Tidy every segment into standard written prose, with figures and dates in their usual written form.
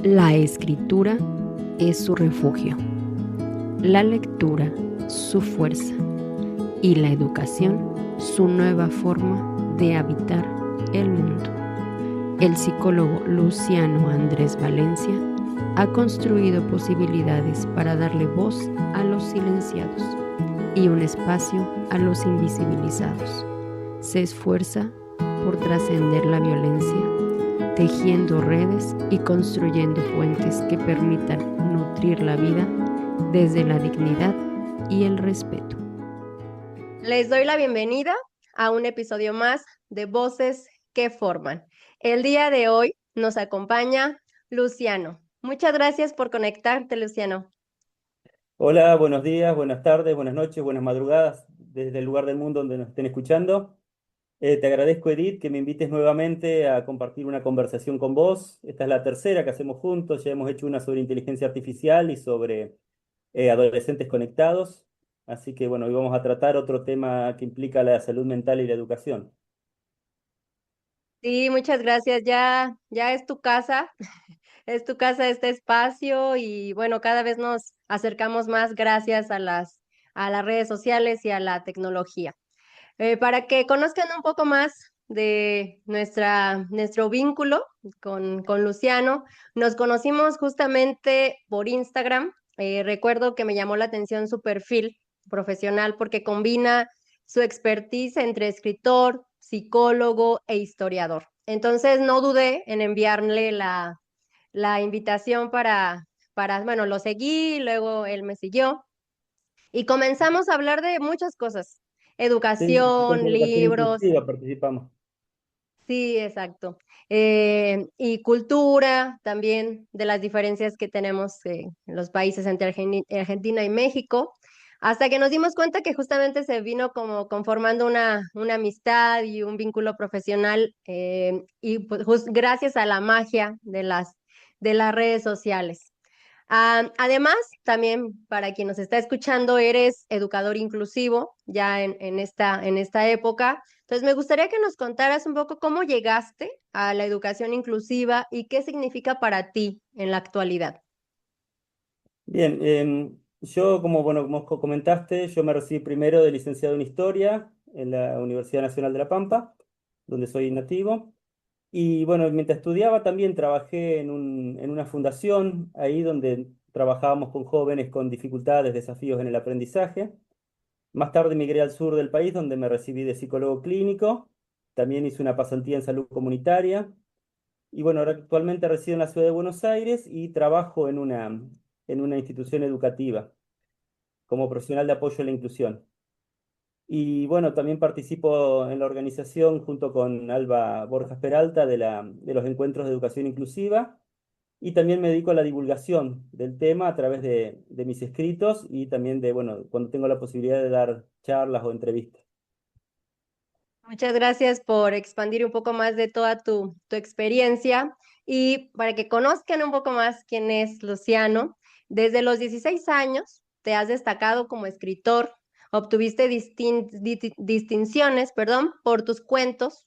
La escritura es su refugio, la lectura su fuerza y la educación su nueva forma de habitar el mundo. El psicólogo Luciano Andrés Valencia ha construido posibilidades para darle voz a los silenciados y un espacio a los invisibilizados. Se esfuerza por trascender la violencia, tejiendo redes y construyendo puentes que permitan nutrir la vida desde la dignidad y el respeto. Les doy la bienvenida a un episodio más de Voces que Forman. El día de hoy nos acompaña Luciano. Muchas gracias por conectarte, Luciano. Hola, buenos días, buenas tardes, buenas noches, buenas madrugadas, desde el lugar del mundo donde nos estén escuchando. Te agradezco, Edith, que me invites nuevamente a compartir una conversación con vos. Esta es la tercera que hacemos juntos. Ya hemos hecho una sobre inteligencia artificial y sobre adolescentes conectados. Así que bueno, hoy vamos a tratar otro tema que implica la salud mental y la educación. Sí, muchas gracias. Ya es tu casa, es tu casa este espacio y bueno, cada vez nos acercamos más gracias a las redes sociales y a la tecnología. Para que conozcan un poco más de nuestro vínculo con Luciano, nos conocimos justamente por Instagram. Recuerdo que me llamó la atención su perfil profesional porque combina su expertise entre escritor, psicólogo e historiador. Entonces no dudé en enviarle la invitación bueno, lo seguí, luego él me siguió y comenzamos a hablar de muchas cosas, Sí, en educación, educación libros, inclusiva participamos. sí, exacto. Y cultura también, de las diferencias que tenemos en los países entre Argentina y México, hasta que nos dimos cuenta que justamente se vino como conformando una amistad y un vínculo profesional, y pues gracias a la magia de las redes sociales. Además, también para quien nos está escuchando, eres educador inclusivo ya en esta época. Entonces, me gustaría que nos contaras un poco cómo llegaste a la educación inclusiva y qué significa para ti en la actualidad. Bien, yo, como comentaste, yo me recibí primero de licenciado en Historia en la Universidad Nacional de La Pampa, donde soy nativo. Y bueno, mientras estudiaba también trabajé en una fundación, ahí donde trabajábamos con jóvenes con dificultades, desafíos en el aprendizaje. Más tarde migré al sur del país, donde me recibí de psicólogo clínico. También hice una pasantía en salud comunitaria. Y bueno, ahora actualmente resido en la ciudad de Buenos Aires y trabajo en una institución educativa como profesional de apoyo a la inclusión. Y bueno, también participo en la organización junto con Alba Borjas Peralta de los encuentros de educación inclusiva y también me dedico a la divulgación del tema a través de mis escritos y también bueno, cuando tengo la posibilidad de dar charlas o entrevistas. Muchas gracias por expandir un poco más de toda tu experiencia y para que conozcan un poco más quién es Luciano. Desde los 16 años te has destacado como escritor, obtuviste distinciones, perdón, por tus cuentos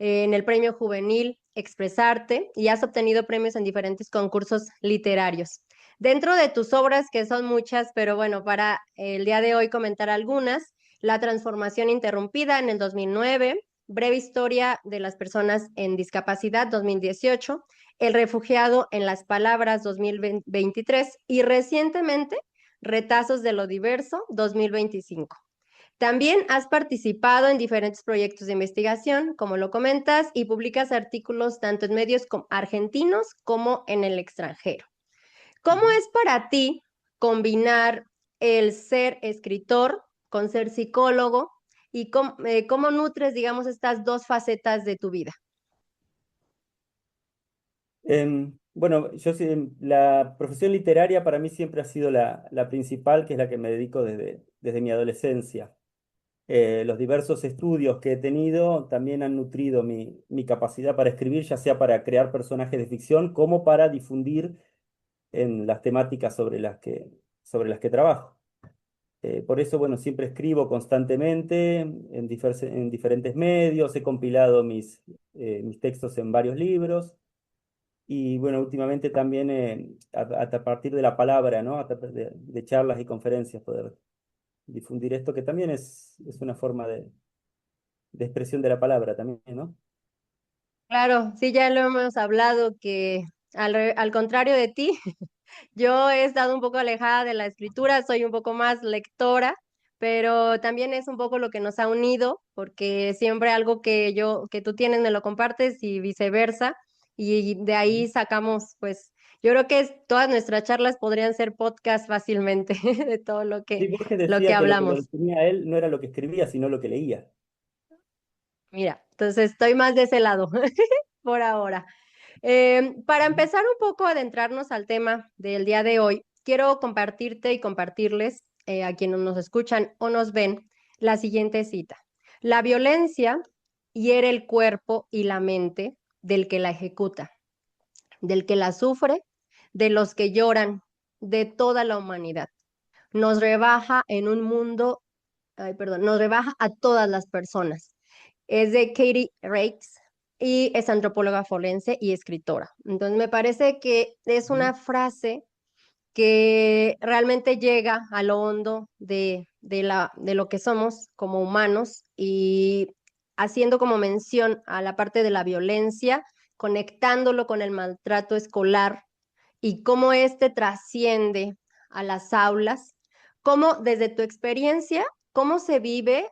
en el Premio Juvenil Expresarte y has obtenido premios en diferentes concursos literarios. Dentro de tus obras, que son muchas, pero bueno, para el día de hoy comentar algunas, La transformación interrumpida en el 2009, Breve historia de las personas en discapacidad 2018, El refugiado en las palabras 2023 y recientemente Retazos de lo diverso 2025. También has participado en diferentes proyectos de investigación, como lo comentas, y publicas artículos tanto en medios argentinos como en el extranjero. ¿Cómo es para ti combinar el ser escritor con ser psicólogo y cómo nutres, digamos, estas dos facetas de tu vida? Bueno, la profesión literaria para mí siempre ha sido la principal, que es la que me dedico desde mi adolescencia. Los diversos estudios que he tenido también han nutrido mi capacidad para escribir, ya sea para crear personajes de ficción como para difundir en las temáticas sobre las que trabajo. Por eso, bueno, siempre escribo constantemente en diferentes medios, he compilado mis textos en varios libros y bueno, últimamente también a partir de la palabra, ¿no? De charlas y conferencias poder difundir esto, que también es una forma de expresión de la palabra también, ¿no? Claro, sí, ya lo hemos hablado que al contrario de ti, yo he estado un poco alejada de la escritura, soy un poco más lectora, pero también es un poco lo que nos ha unido, porque siempre algo que tú tienes me lo compartes y viceversa, y de ahí sacamos, pues, yo creo que todas nuestras charlas podrían ser podcast fácilmente de todo Sí, Borges lo que decía que lo que lo hablamos. definía a él no era lo que escribía, sino lo que leía. Mira, entonces estoy más de ese lado por ahora. Para empezar un poco a adentrarnos al tema del día de hoy, quiero compartirte y compartirles a quienes nos escuchan o nos ven la siguiente cita. La violencia hiere el cuerpo y la mente del que la ejecuta, del que la sufre, de los que lloran, de toda la humanidad. Nos rebaja en un mundo, ay, perdón, nos rebaja a todas las personas. Es de Katie Rakes y es antropóloga forense y escritora. Entonces me parece que es Ujú. una frase que realmente llega a lo hondo de lo que somos como humanos y haciendo como mención a la parte de la violencia, conectándolo con el maltrato escolar y cómo este trasciende a las aulas, cómo desde tu experiencia, cómo se vive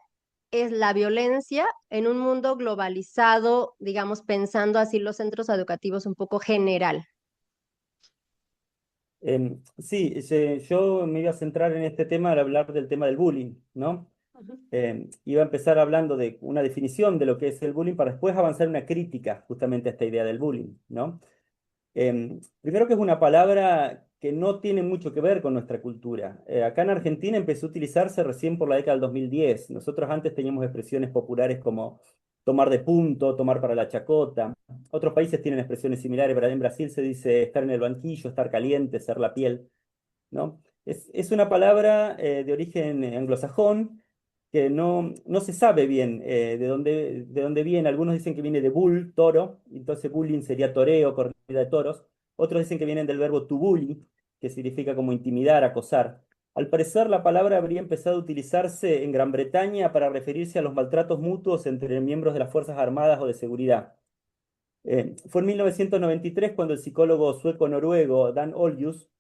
es la violencia en un mundo globalizado, digamos, pensando así los centros educativos un poco general. Sí, yo me iba a centrar en este tema al hablar del tema del bullying, ¿no? Ujú. Iba a empezar hablando de una definición de lo que es el bullying para después avanzar en una crítica justamente a esta idea del bullying, ¿no? Primero que es una palabra que no tiene mucho que ver con nuestra cultura. Acá en Argentina empezó a utilizarse recién por la década del 2010. Nosotros antes teníamos expresiones populares como tomar de punto, tomar para la chacota. Otros países tienen expresiones similares, pero en Brasil se dice estar en el banquillo, estar caliente, ser la piel, ¿no? Es una palabra de origen anglosajón que no se sabe bien de dónde viene. Algunos dicen que viene de bull, toro, entonces bullying sería toreo, corrida de toros. Otros dicen que vienen del verbo to bully, que significa como intimidar, acosar. Al parecer, la palabra habría empezado a utilizarse en Gran Bretaña para referirse a los maltratos mutuos entre miembros de las Fuerzas Armadas o de seguridad. Fue en 1993 cuando el psicólogo sueco-noruego Dan Olgius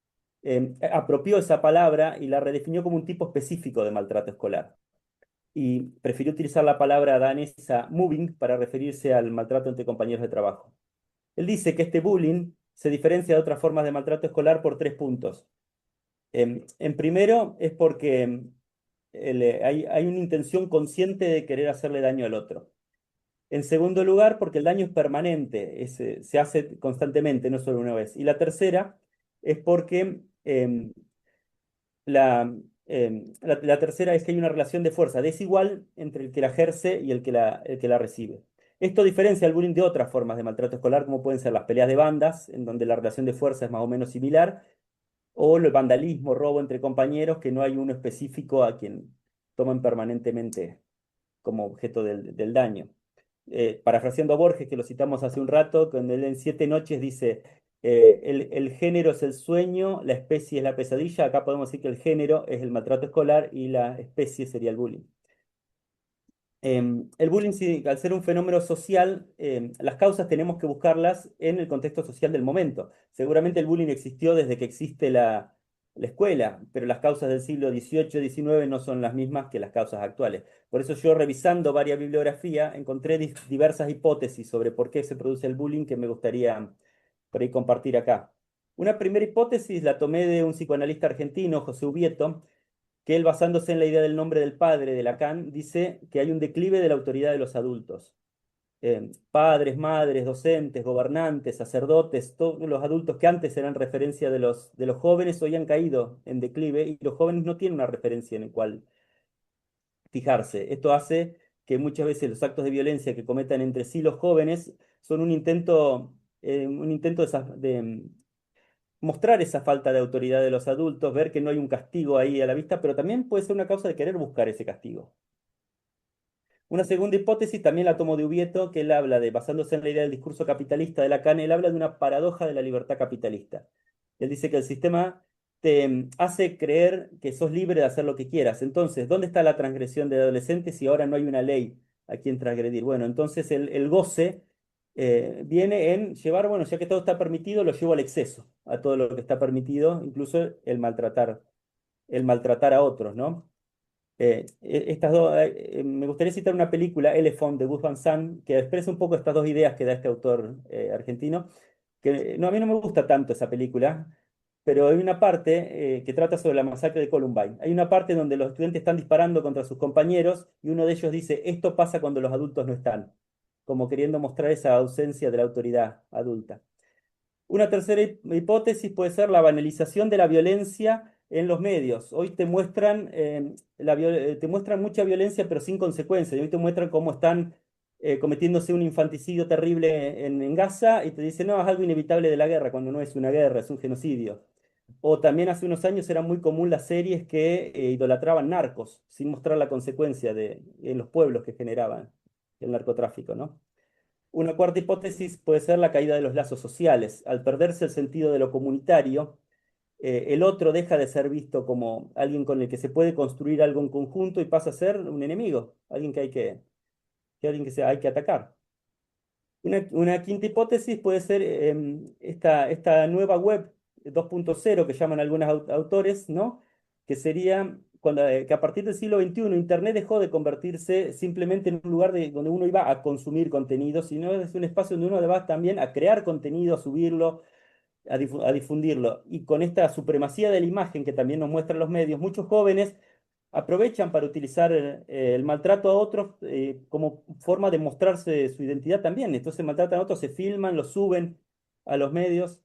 apropió esa palabra y la redefinió como un tipo específico de maltrato escolar. Y prefirió utilizar la palabra danesa moving para referirse al maltrato entre compañeros de trabajo. Él dice que este bullying se diferencia de otras formas de maltrato escolar por 3 puntos. En primero es porque hay una intención consciente de querer hacerle daño al otro. En segundo lugar, porque el daño es permanente, se hace constantemente, no solo una vez. Y la tercera es porque la tercera es que hay una relación de fuerza desigual entre el que la ejerce y el que la recibe. Esto diferencia el bullying de otras formas de maltrato escolar, como pueden ser las peleas de bandas, en donde la relación de fuerza es más o menos similar, o el vandalismo, robo entre compañeros, que no hay uno específico a quien toman permanentemente como objeto del daño. Parafraseando a Borges, que lo citamos hace un rato, cuando él en Siete Noches dice, el género es el sueño, la especie es la pesadilla. Acá podemos decir que el género es el maltrato escolar y la especie sería el bullying. El bullying, sí, al ser un fenómeno social, las causas tenemos que buscarlas en el contexto social del momento. Seguramente el bullying existió desde que existe la escuela, pero las causas del siglo XVIII, XIX no son las mismas que las causas actuales. Por eso yo, revisando varias bibliografía, encontré diversas hipótesis sobre por qué se produce el bullying que me gustaría por ahí compartir acá. Una primera hipótesis la tomé de un psicoanalista argentino, José Ubieto, que él, basándose en la idea del nombre del padre de Lacan, dice que hay un declive de la autoridad de los adultos. Padres, madres, docentes, gobernantes, sacerdotes, todos los adultos que antes eran referencia de los jóvenes hoy han caído en declive y los jóvenes no tienen una referencia en la cual fijarse. Esto hace que muchas veces los actos de violencia que cometan entre sí los jóvenes son un intento de mostrar esa falta de autoridad de los adultos, ver que no hay un castigo ahí a la vista, pero también puede ser una causa de querer buscar ese castigo. Una segunda hipótesis también la tomo de Ubieto, que él habla de, basándose en la idea del discurso capitalista de Lacan, él habla de una paradoja de la libertad capitalista. Él dice que el sistema te hace creer que sos libre de hacer lo que quieras. Entonces, ¿dónde está la transgresión de adolescentes si ahora no hay una ley a quien transgredir? Bueno, entonces el goce viene en llevar, bueno, ya que todo está permitido, lo llevo al exceso, a todo lo que está permitido, incluso el maltratar a otros, ¿no? Estas dos, me gustaría citar una película, Elephant, de Gus Van Sant, que expresa un poco estas dos ideas que da este autor argentino, que no, a mí no me gusta tanto esa película, pero hay una parte que trata sobre la masacre de Columbine. Hay una parte donde los estudiantes están disparando contra sus compañeros y uno de ellos dice, esto pasa cuando los adultos no están, como queriendo mostrar esa ausencia de la autoridad adulta. Una tercera hipótesis puede ser la banalización de la violencia en los medios. Hoy te muestran, te muestran mucha violencia pero sin consecuencias. Hoy te muestran cómo están cometiéndose un infanticidio terrible en Gaza y te dicen, no, es algo inevitable de la guerra, cuando no es una guerra, es un genocidio. O también hace unos años era muy común las series que idolatraban narcos, sin mostrar la consecuencia en los pueblos que generaban el narcotráfico, ¿no? Una cuarta hipótesis puede ser la caída de los lazos sociales. Al perderse el sentido de lo comunitario, el otro deja de ser visto como alguien con el que se puede construir algo en conjunto y pasa a ser un enemigo, alguien alguien hay que atacar. Una quinta hipótesis puede ser esta nueva web 2.0 que llaman algunos autores, ¿no? Que sería que a partir del siglo XXI Internet dejó de convertirse simplemente en un lugar donde uno iba a consumir contenido, sino es un espacio donde uno va también a crear contenido, a subirlo, a difundirlo. Y con esta supremacía de la imagen que también nos muestran los medios, muchos jóvenes aprovechan para utilizar el maltrato a otros como forma de mostrarse su identidad también. Entonces maltratan a otros, se filman, lo suben a los medios,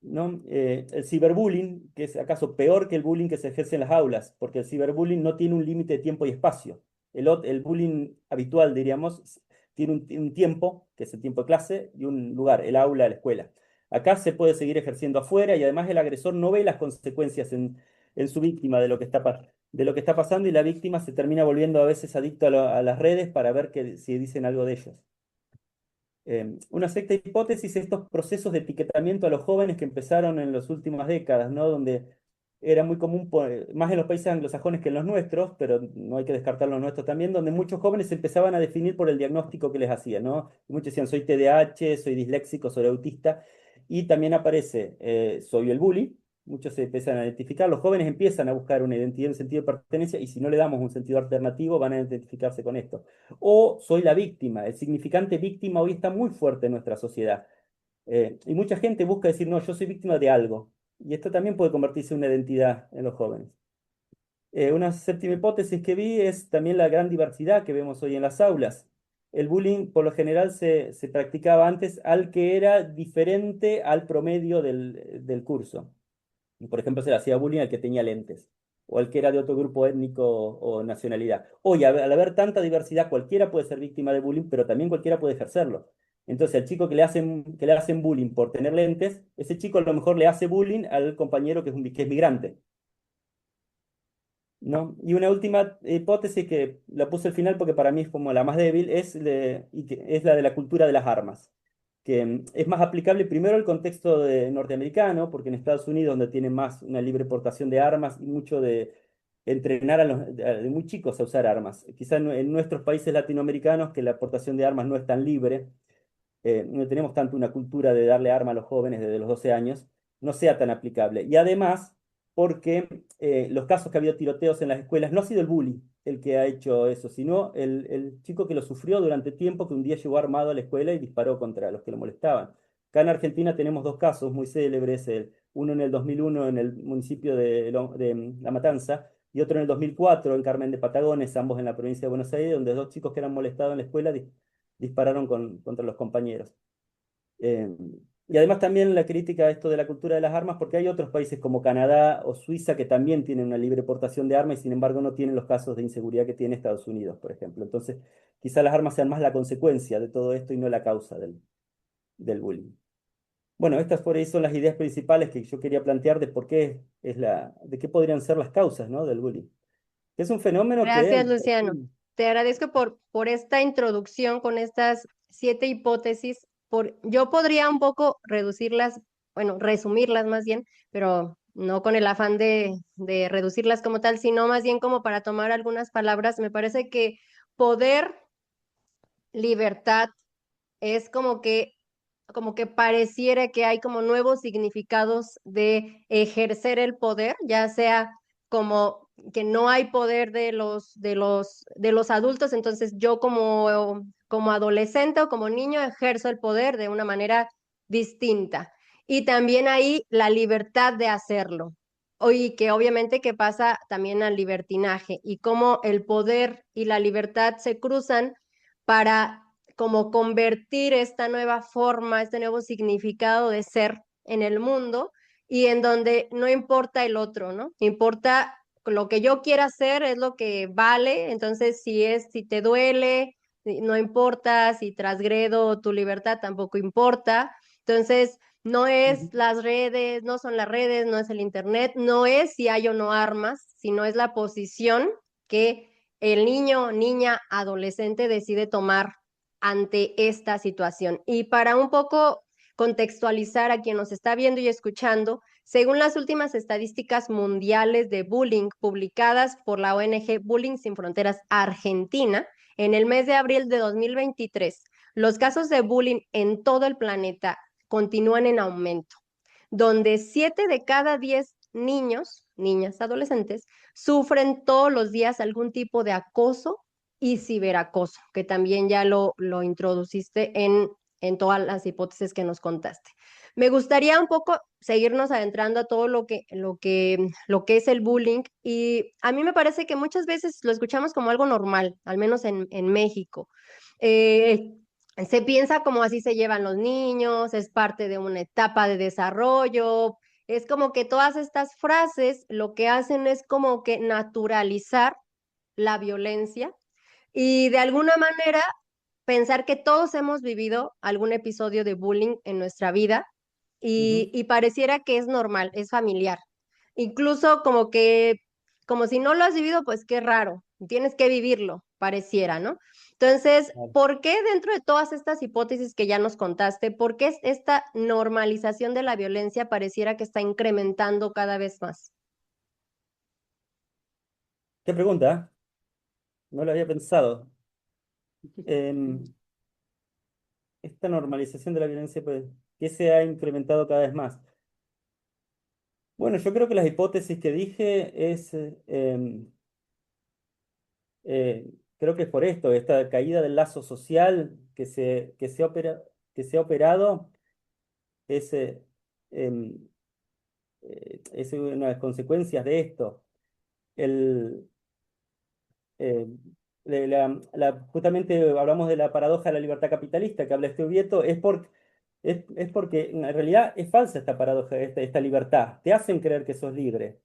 ¿no? El ciberbullying, que es acaso peor que el bullying que se ejerce en las aulas, porque el ciberbullying no tiene un límite de tiempo y espacio. El bullying habitual, diríamos, tiene un tiempo, que es el tiempo de clase, y un lugar, el aula, la escuela. Acá se puede seguir ejerciendo afuera y además el agresor no ve las consecuencias en su víctima de lo que de lo que está pasando y la víctima se termina volviendo a veces adicto a las redes para ver si dicen algo de ellos. Una sexta hipótesis, estos procesos de etiquetamiento a los jóvenes que empezaron en las últimas décadas, ¿no? Donde era muy común, más en los países anglosajones que en los nuestros, pero no hay que descartar los nuestros también, donde muchos jóvenes se empezaban a definir por el diagnóstico que les hacían, ¿no? Y muchos decían, soy TDAH, soy disléxico, soy autista, y también aparece, soy el bully, muchos se empiezan a identificar, los jóvenes empiezan a buscar una identidad, un sentido de pertenencia, y si no le damos un sentido alternativo, van a identificarse con esto. O soy la víctima, el significante víctima hoy está muy fuerte en nuestra sociedad. Y mucha gente busca decir, no, yo soy víctima de algo. Y esto también puede convertirse en una identidad en los jóvenes. Una séptima hipótesis que vi es también la gran diversidad que vemos hoy en las aulas. El bullying por lo general se practicaba antes al que era diferente al promedio del curso. Por ejemplo, se le hacía bullying al que tenía lentes o al que era de otro grupo étnico o nacionalidad. Hoy, al haber tanta diversidad, cualquiera puede ser víctima de bullying, pero también cualquiera puede ejercerlo. Entonces, al chico que le hacen bullying por tener lentes, ese chico a lo mejor le hace bullying al compañero que es migrante, ¿no? Y una última hipótesis que la puse al final porque para mí es como la más débil, es la de la cultura de las armas, que es más aplicable primero al contexto norteamericano, porque en Estados Unidos, donde tienen más una libre portación de armas y mucho de entrenar de muy chicos a usar armas. Quizá en nuestros países latinoamericanos, que la aportación de armas no es tan libre, no tenemos tanto una cultura de darle arma a los jóvenes desde los 12 años, no sea tan aplicable. Y además, porque los casos que ha habido tiroteos en las escuelas, no ha sido el bully el que ha hecho eso, sino el chico que lo sufrió durante tiempo, que un día llegó armado a la escuela y disparó contra los que lo molestaban. Acá en Argentina tenemos dos casos muy célebres, uno en el 2001 en el municipio de La Matanza, y otro en el 2004 en Carmen de Patagones, ambos en la provincia de Buenos Aires, donde dos chicos que eran molestados en la escuela dispararon contra los compañeros. Eh, y además también la crítica a esto de la cultura de las armas, porque hay otros países como Canadá o Suiza que también tienen una libre portación de armas y sin embargo no tienen los casos de inseguridad que tiene Estados Unidos, por ejemplo. Entonces, quizá las armas sean más la consecuencia de todo esto y no la causa del bullying. Bueno, estas por ahí son las ideas principales que yo quería plantear de de qué podrían ser las causas, ¿no? Del bullying. Es un fenómeno Gracias, que Luciano. te agradezco por esta introducción con estas 7 hipótesis. Yo podría un poco reducirlas, bueno, resumirlas más bien, pero no con el afán de reducirlas como tal, sino más bien como para tomar algunas palabras. Me parece que poder, libertad, es como que pareciera que hay como nuevos significados de ejercer el poder, ya sea como que no hay poder de los adultos, entonces yo como adolescente o como niño ejerzo el poder de una manera distinta. Y también ahí la libertad de hacerlo. Y que obviamente que pasa también al libertinaje y cómo el poder y la libertad se cruzan para como convertir esta nueva forma, este nuevo significado de ser en el mundo y en donde no importa el otro, ¿no? Importa lo que yo quiera hacer es lo que vale, entonces si te duele, no importa, si transgredo tu libertad tampoco importa. Entonces, no es Ujú. las redes, no son las redes, no es el internet, no es si hay o no armas, sino es la posición que el niño, niña, adolescente decide tomar ante esta situación. Y para un poco contextualizar a quien nos está viendo y escuchando, según las últimas estadísticas mundiales de bullying publicadas por la ONG Bullying Sin Fronteras Argentina, en el mes de abril de 2023, los casos de bullying en todo el planeta continúan en aumento, donde 7 de cada 10 niños, niñas, adolescentes, sufren todos los días algún tipo de acoso y ciberacoso, que también ya lo introduciste en todas las hipótesis que nos contaste. Me gustaría un poco seguirnos adentrando a todo lo que es el bullying y a mí me parece que muchas veces lo escuchamos como algo normal, al menos en México. Eh, Se piensa como así se llevan los niños, es parte de una etapa de desarrollo, es como que todas estas frases lo que hacen es como que naturalizar la violencia y de alguna manera pensar que todos hemos vivido algún episodio de bullying en nuestra vida Ujú. y pareciera que es normal, es familiar. Incluso como si no lo has vivido, pues qué raro, tienes que vivirlo, pareciera, ¿no? Entonces, Claro. ¿por qué dentro de todas estas hipótesis que ya nos contaste, por qué esta normalización de la violencia pareciera que está incrementando cada vez más? ¿Qué pregunta? No lo había pensado. Em, esta normalización de la violencia, pues, ¿qué se ha incrementado cada vez más? Bueno, yo creo que las hipótesis que dije creo que es por esto, esta caída del lazo social que se ha operado es, em, es una de las consecuencias de esto. El, eh, Justamente hablamos de la paradoja de la libertad capitalista que habla este Ubieto, es porque en realidad es falsa esta paradoja, esta libertad. Te hacen creer que sos libre,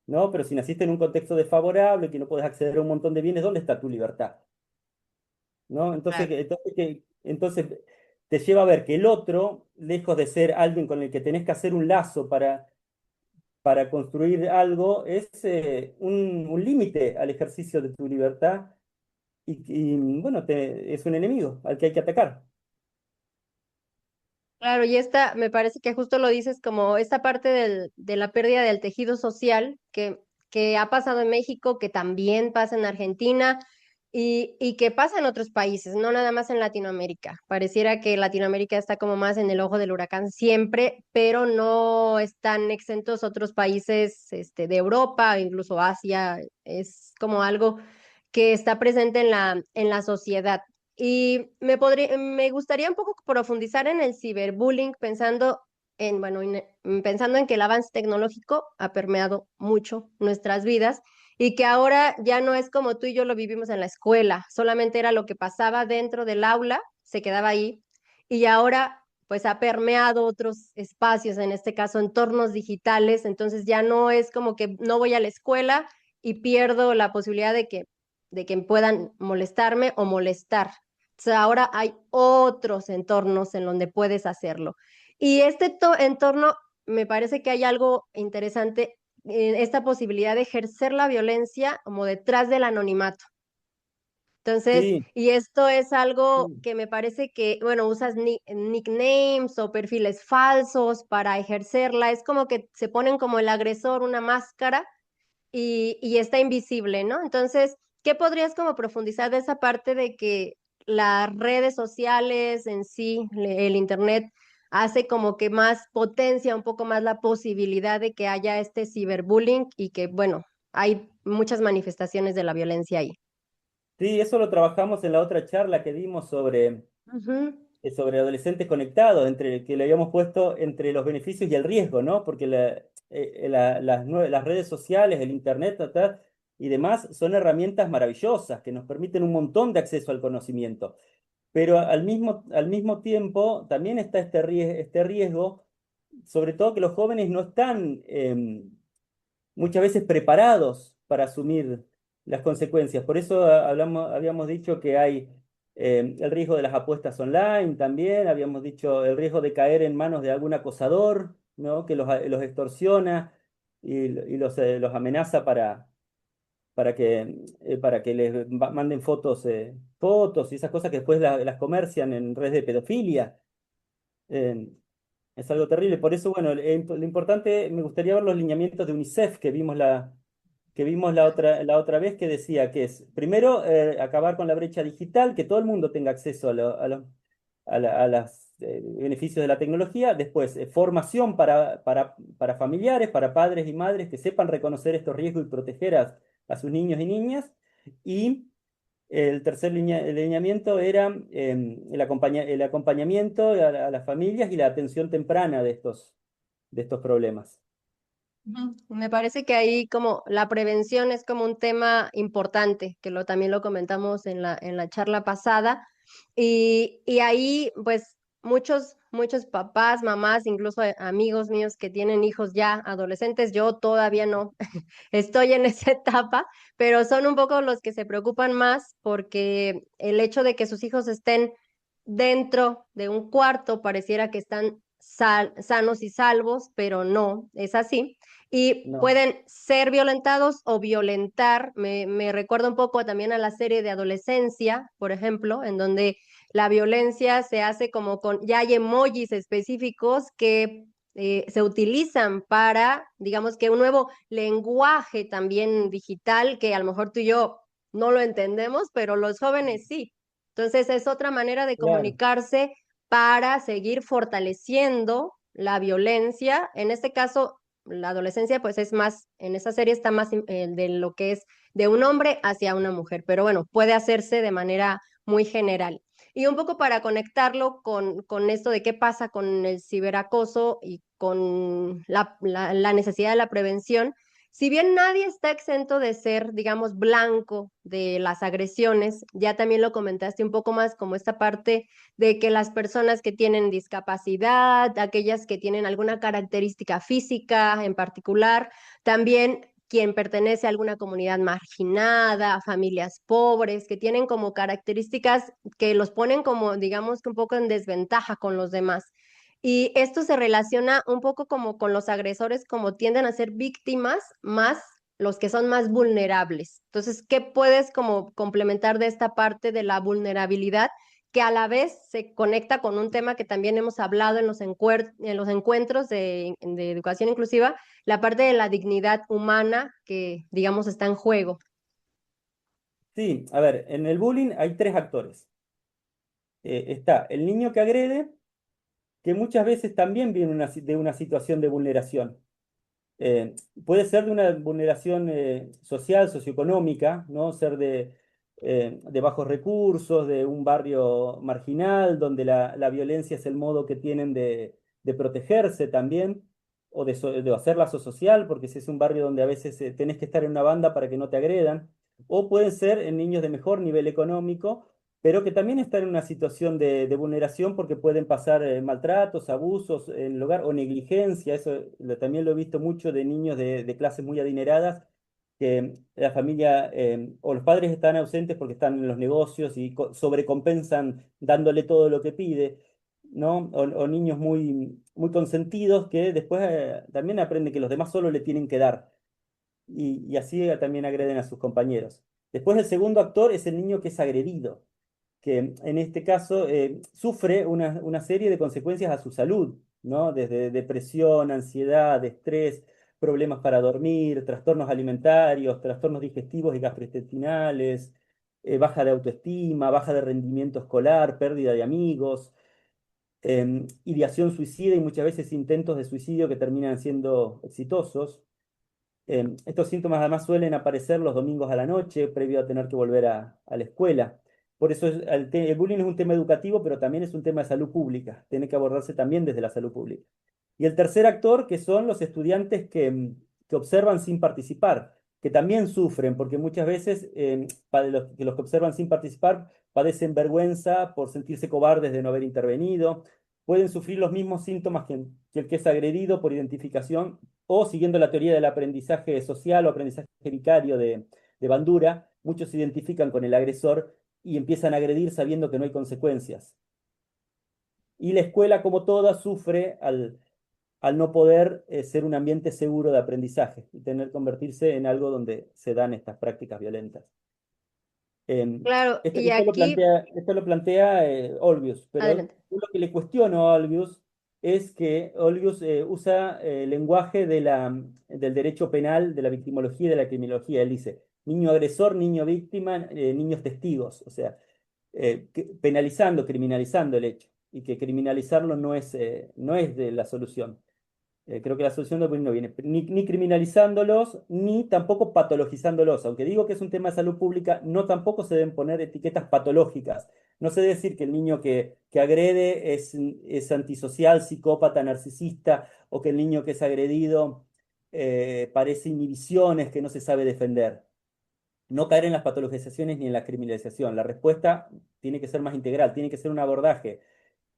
¿no? Pero si naciste en un contexto desfavorable, que no puedes acceder a un montón de bienes, ¿dónde está tu libertad? ¿No? Claro. Entonces te lleva a ver que el otro, lejos de ser alguien con el que tenés que hacer un lazo para construir algo, es un límite al ejercicio de tu libertad bueno, es un enemigo al que hay que atacar. Claro, y esta me parece que justo lo dices como esta parte de la pérdida del tejido social que ha pasado en México, que también pasa en Argentina y que pasa en otros países, no nada más en Latinoamérica. Pareciera que Latinoamérica está como más en el ojo del huracán siempre, pero no están exentos otros países de Europa, incluso Asia. Es como algo que está presente en en la sociedad. Y me gustaría un poco profundizar en el ciberbullying, pensando bueno, pensando en que el avance tecnológico ha permeado mucho nuestras vidas y que ahora ya no es como tú y yo lo vivimos en la escuela, solamente era lo que pasaba dentro del aula, se quedaba ahí, y ahora pues ha permeado otros espacios, en este caso entornos digitales, entonces ya no es como que no voy a la escuela y pierdo la posibilidad de que puedan molestarme o molestar. O sea, ahora hay otros entornos en donde puedes hacerlo. Y entorno, me parece que hay algo interesante en esta posibilidad de ejercer la violencia como detrás del anonimato. Entonces, Sí, y esto es algo sí. que me parece que, bueno, usas nicknames o perfiles falsos para ejercerla. Es como que se ponen como el agresor una máscara y está invisible, ¿no? Entonces, ¿qué podrías como profundizar de esa parte de que las redes sociales en sí, el internet, hace como que más potencia un poco más la posibilidad de que haya este ciberbullying y que, bueno, hay muchas manifestaciones de la violencia ahí? Sí, eso lo trabajamos en la otra charla que dimos Ujú. sobre adolescentes conectados, que le habíamos puesto entre los beneficios y el riesgo, ¿no? Porque las redes sociales, el internet, y demás son herramientas maravillosas que nos permiten un montón de acceso al conocimiento. Pero al mismo tiempo también está este riesgo, sobre todo que los jóvenes no están muchas veces preparados para asumir las consecuencias. Por eso habíamos dicho que hay el riesgo de las apuestas online también, habíamos dicho el riesgo de caer en manos de algún acosador, ¿no? Que los extorsiona y los amenaza para que les manden fotos y esas cosas que después las comercian en redes de pedofilia. Eh, es algo terrible. Por eso, bueno, lo importante, me gustaría ver los lineamientos de UNICEF que vimos la otra vez, que decía que es, primero, acabar con la brecha digital, que todo el mundo tenga acceso a los beneficios de la tecnología. Después, formación para familiares, para padres y madres que sepan reconocer estos riesgos y proteger a sus niños y niñas. Y el tercer lineamiento era el acompañamiento a las familias y la atención temprana de estos problemas. Ujú. Me parece que ahí como la prevención es como un tema importante, que también lo comentamos en la charla pasada, y ahí pues muchos papás, mamás, incluso amigos míos que tienen hijos ya adolescentes, yo todavía no estoy en esa etapa, pero son un poco los que se preocupan más porque el hecho de que sus hijos estén dentro de un cuarto pareciera que están sanos y salvos, pero no es así. Y No, pueden ser violentados o violentar. Me recuerda un poco también a la serie de Adolescencia, por ejemplo, en donde la violencia se hace como ya hay emojis específicos que se utilizan para, digamos que un nuevo lenguaje también digital que a lo mejor tú y yo no lo entendemos, pero los jóvenes sí. Entonces es otra manera de claro. comunicarse para seguir fortaleciendo la violencia. En este caso, la adolescencia pues es más, en esa serie está más de lo que es de un hombre hacia una mujer, pero bueno, puede hacerse de manera muy general. Y un poco para conectarlo con esto de qué pasa con el ciberacoso y con la necesidad de la prevención, si bien nadie está exento de ser, digamos, blanco de las agresiones, ya también lo comentaste un poco más como esta parte de que las personas que tienen discapacidad, aquellas que tienen alguna característica física en particular, también quien pertenece a alguna comunidad marginada, a familias pobres, que tienen como características que los ponen como, digamos que un poco en desventaja con los demás. Y esto se relaciona un poco como con los agresores, como tienden a ser víctimas más los que son más vulnerables. Entonces, ¿qué puedes como complementar de esta parte de la vulnerabilidad que a la vez se conecta con un tema que también hemos hablado en los encuentros de educación inclusiva, la parte de la dignidad humana que, digamos, está en juego? Sí, a ver, en el bullying hay tres actores. Está el niño que agrede, que muchas veces también viene de una situación de vulneración. Eh, Puede ser de una vulneración social, socioeconómica, ¿no? Ser de bajos recursos, de un barrio marginal, donde la violencia es el modo que tienen de protegerse también, o de hacer lazo social, porque si es un barrio donde a veces tenés que estar en una banda para que no te agredan, o pueden ser en niños de mejor nivel económico, pero que también están en una situación de vulneración porque pueden pasar maltratos, abusos en el hogar o negligencia. Eso también lo he visto mucho de niños de clases muy adineradas, que la familia o los padres están ausentes porque están en los negocios y sobrecompensan dándole todo lo que pide, ¿no? O niños muy, muy consentidos que después también aprenden que los demás solo le tienen que dar y así también agreden a sus compañeros. Después el segundo actor es el niño que es agredido, que en este caso sufre una serie de consecuencias a su salud, ¿no? Desde depresión, ansiedad, estrés, problemas para dormir, trastornos alimentarios, trastornos digestivos y gastrointestinales, baja de autoestima, baja de rendimiento escolar, pérdida de amigos, ideación suicida y muchas veces intentos de suicidio que terminan siendo exitosos. Estos síntomas además suelen aparecer los domingos a la noche, previo a tener que volver a la escuela. Por eso el bullying es un tema educativo, pero también es un tema de salud pública. Tiene que abordarse también desde la salud pública. Y el tercer actor, que son los estudiantes que observan sin participar, que también sufren, porque muchas veces los que observan sin participar padecen vergüenza por sentirse cobardes de no haber intervenido, pueden sufrir los mismos síntomas que el que es agredido por identificación o siguiendo la teoría del aprendizaje social o aprendizaje vicario de Bandura, muchos se identifican con el agresor y empiezan a agredir sabiendo que no hay consecuencias. Y la escuela, como toda, sufre al no poder ser un ambiente seguro de aprendizaje y tener que convertirse en algo donde se dan estas prácticas violentas. Claro, Esto, y esto lo aquí, plantea, Olbius, pero adelante. lo que le cuestiono a Olbius es que Olbius usa el lenguaje del derecho penal, de la victimología y de la criminología. Él dice, niño agresor, niño víctima, niños testigos, o sea, penalizando, criminalizando el hecho, y que criminalizarlo no es de la solución. Creo que la solución no viene ni criminalizándolos, ni tampoco patologizándolos. Aunque digo que es un tema de salud pública, no tampoco se deben poner etiquetas patológicas. No se debe decir que el niño que agrede es antisocial, psicópata, narcisista, o que el niño que es agredido parece inhibiciones, que no se sabe defender. No caer en las patologizaciones ni en la criminalización. La respuesta tiene que ser más integral, tiene que ser un abordaje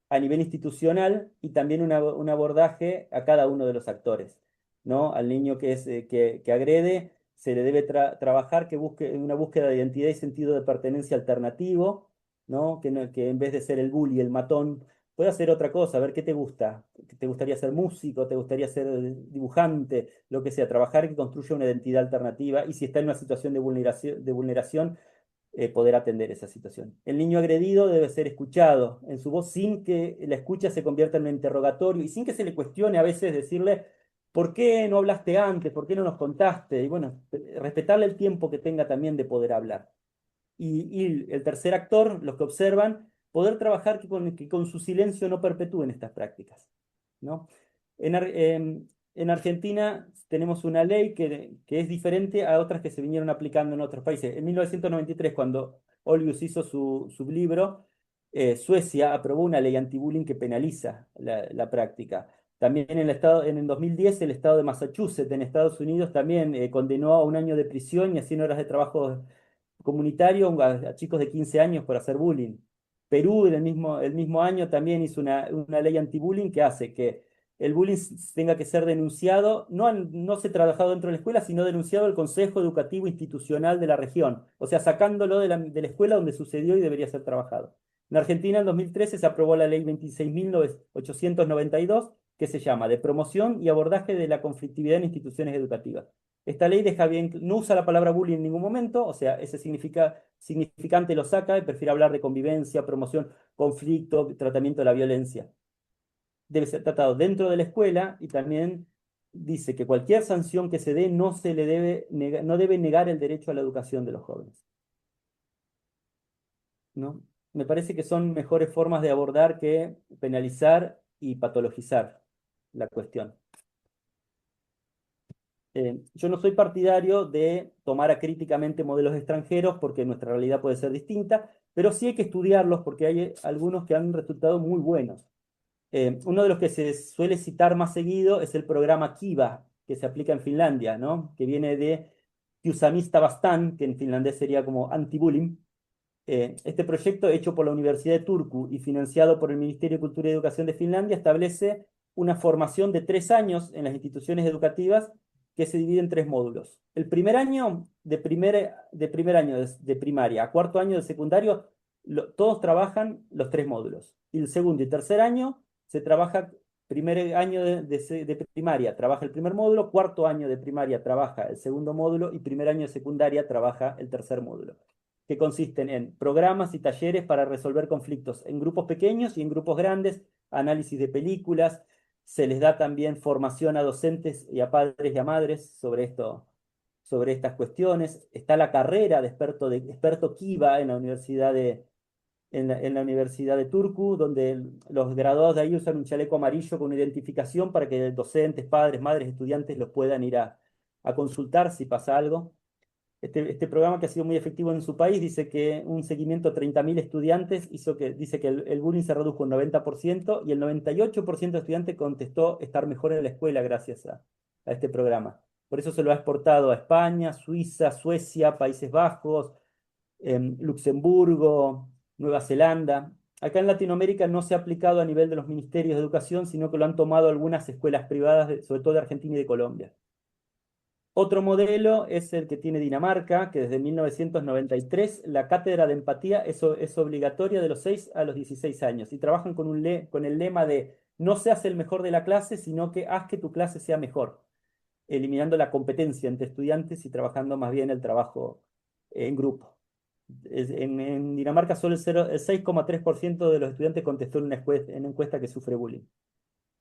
a nivel institucional y también un abordaje a cada uno de los actores, ¿no? Al niño que agrede se le debe trabajar que busque una búsqueda de identidad y sentido de pertenencia alternativo, ¿no? Que en vez de ser el bully, el matón, puede hacer otra cosa, a ver qué te gusta. ¿Te gustaría ser músico? ¿Te gustaría ser dibujante? Lo que sea, trabajar que construya una identidad alternativa y si está en una situación de vulneración poder atender esa situación. El niño agredido debe ser escuchado en su voz sin que la escucha se convierta en un interrogatorio y sin que se le cuestione a veces decirle, ¿por qué no hablaste antes? ¿Por qué no nos contaste? Y bueno, respetarle el tiempo que tenga también de poder hablar. Y el tercer actor, los que observan, poder trabajar que con su silencio no perpetúen estas prácticas, ¿no? En Argentina tenemos una ley que es diferente a otras que se vinieron aplicando en otros países. En 1993, cuando Olgius hizo su libro, Suecia aprobó una ley anti-bullying que penaliza la práctica. También en el 2010, el estado de Massachusetts, en Estados Unidos, también condenó a un año de prisión y a 100 horas de trabajo comunitario a chicos de 15 años por hacer bullying. Perú en el mismo año también hizo una ley anti-bullying que hace que el bullying tenga que ser denunciado, no se trabajado dentro de la escuela, sino denunciado al Consejo Educativo Institucional de la región, o sea, sacándolo de la escuela donde sucedió y debería ser trabajado. En Argentina, en 2013, se aprobó la ley 26.892, que se llama de promoción y abordaje de la conflictividad en instituciones educativas. Esta ley deja bien, no usa la palabra bullying en ningún momento, o sea, ese significante lo saca y prefiere hablar de convivencia, promoción, conflicto, tratamiento de la violencia. Debe ser tratado dentro de la escuela y también dice que cualquier sanción que se dé no se le no debe negar el derecho a la educación de los jóvenes, ¿no? Me parece que son mejores formas de abordar que penalizar y patologizar la cuestión. Yo no soy partidario de tomar acríticamente modelos extranjeros porque nuestra realidad puede ser distinta, pero sí hay que estudiarlos porque hay algunos que han resultado muy buenos. Uno de los que se suele citar más seguido es el programa Kiva, que se aplica en Finlandia, ¿no? Que viene de Kiusamista Vastaan, que en finlandés sería como anti-bullying. Este proyecto, hecho por la Universidad de Turku y financiado por el Ministerio de Cultura y Educación de Finlandia, establece una formación de 3 años en las instituciones educativas que se divide en 3 módulos. El primer año de primer año de primaria a cuarto año de secundario, todos trabajan los 3 módulos. Y el segundo y tercer año se trabaja primer año de primaria trabaja el primer módulo, cuarto año de primaria trabaja el segundo módulo y primer año de secundaria trabaja el tercer módulo, que consisten en programas y talleres para resolver conflictos en grupos pequeños y en grupos grandes, análisis de películas, se les da también formación a docentes y a padres y a madres sobre esto, sobre estas cuestiones. Está la carrera de experto Kiva en la Universidad en la Universidad de Turku, donde los graduados de ahí usan un chaleco amarillo con una identificación para que docentes, padres, madres, estudiantes los puedan ir a consultar si pasa algo. Este programa, que ha sido muy efectivo en su país, dice que un seguimiento a 30.000 estudiantes dice que el bullying se redujo un 90% y el 98% de estudiantes contestó estar mejor en la escuela gracias a este programa. Por eso se lo ha exportado a España, Suiza, Suecia, Países Bajos, Luxemburgo, Nueva Zelanda. Acá en Latinoamérica no se ha aplicado a nivel de los ministerios de educación, sino que lo han tomado algunas escuelas privadas, sobre todo de Argentina y de Colombia. Otro modelo es el que tiene Dinamarca, que desde 1993 la cátedra de empatía es obligatoria de los 6 a los 16 años y trabajan con el lema de no seas el mejor de la clase, sino que haz que tu clase sea mejor, eliminando la competencia entre estudiantes y trabajando más bien el trabajo en grupo. En Dinamarca solo el 6,3% de los estudiantes contestó en una encuesta que sufre bullying.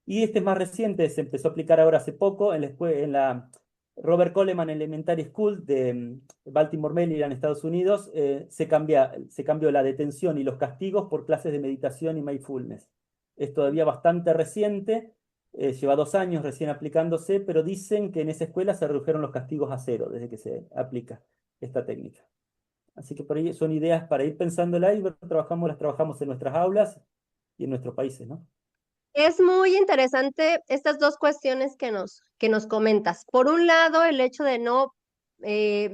Y este es más reciente, se empezó a aplicar ahora hace poco en la Robert Coleman Elementary School de Baltimore, Maryland, Estados Unidos. Se cambió la detención y los castigos por clases de meditación y mindfulness. Es todavía bastante reciente, lleva 2 años recién aplicándose, pero dicen que en esa escuela se redujeron los castigos a 0 desde que se aplica esta técnica. Así que por ahí son ideas para ir pensándola y las trabajamos en nuestras aulas y en nuestros países, ¿no? Es muy interesante estas dos cuestiones que nos comentas. Por un lado, el hecho de no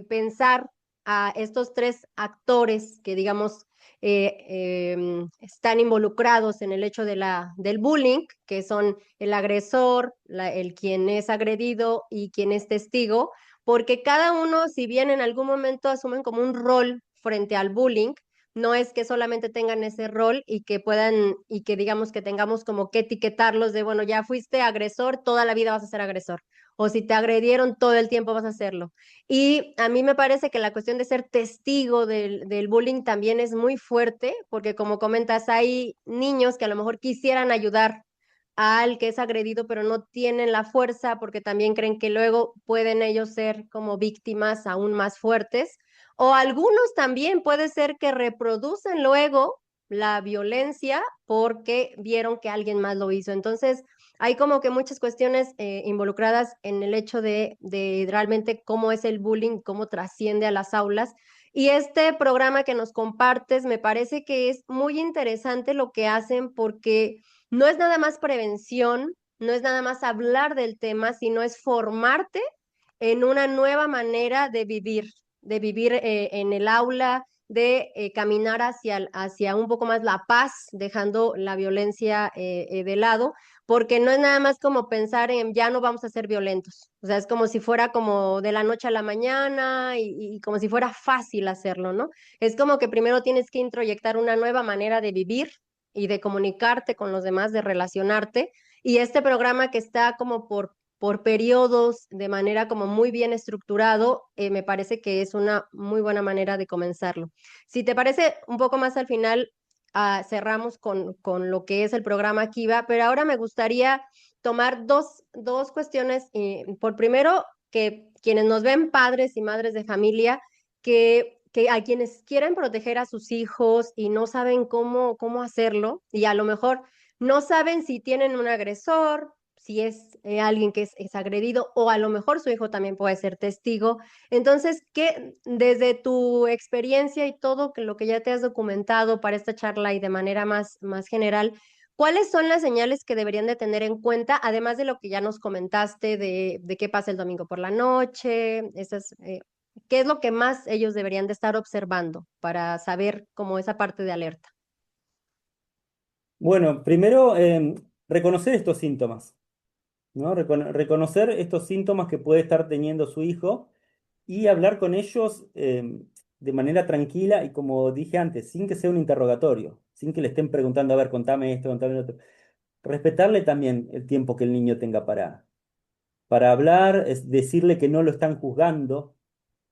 pensar a estos tres actores que, digamos, están involucrados en el hecho de del bullying, que son el agresor, el quien es agredido y quien es testigo, porque cada uno, si bien en algún momento asumen como un rol frente al bullying, no es que solamente tengan ese rol y que puedan, y que digamos que tengamos como que etiquetarlos de, bueno, ya fuiste agresor, toda la vida vas a ser agresor. O si te agredieron, todo el tiempo vas a hacerlo. Y a mí me parece que la cuestión de ser testigo del bullying también es muy fuerte, porque como comentas, hay niños que a lo mejor quisieran ayudar al que es agredido, pero no tienen la fuerza porque también creen que luego pueden ellos ser como víctimas aún más fuertes. O algunos también puede ser que reproducen luego la violencia porque vieron que alguien más lo hizo. Entonces, hay como que muchas cuestiones involucradas en el hecho de realmente cómo es el bullying, cómo trasciende a las aulas. Y este programa que nos compartes, me parece que es muy interesante lo que hacen porque no es nada más prevención, no es nada más hablar del tema, sino es formarte en una nueva manera de vivir en el aula, de caminar hacia un poco más la paz, dejando la violencia de lado, porque no es nada más como pensar en ya no vamos a ser violentos. O sea, es como si fuera como de la noche a la mañana y como si fuera fácil hacerlo, ¿no? Es como que primero tienes que introyectar una nueva manera de vivir y de comunicarte con los demás, de relacionarte. Y este programa que está como por periodos, de manera como muy bien estructurado, me parece que es una muy buena manera de comenzarlo. Si te parece, un poco más al final cerramos con lo que es el programa Kiva, pero ahora me gustaría tomar dos cuestiones. Por primero, que quienes nos ven padres y madres de familia, que a quienes quieren proteger a sus hijos y no saben cómo hacerlo, y a lo mejor no saben si tienen un agresor, si es alguien que es agredido, o a lo mejor su hijo también puede ser testigo. Entonces, ¿qué desde tu experiencia y todo lo que ya te has documentado para esta charla y de manera más general, cuáles son las señales que deberían de tener en cuenta, además de lo que ya nos comentaste de qué pasa el domingo por la noche, qué es lo que más ellos deberían de estar observando para saber cómo esa parte de alerta? Bueno, primero, reconocer estos síntomas, ¿no? Reconocer estos síntomas que puede estar teniendo su hijo y hablar con ellos de manera tranquila y, como dije antes, sin que sea un interrogatorio, sin que le estén preguntando, a ver, contame esto, contame lo otro. respetarle también el tiempo que el niño tenga para hablar, es decirle que no lo están juzgando,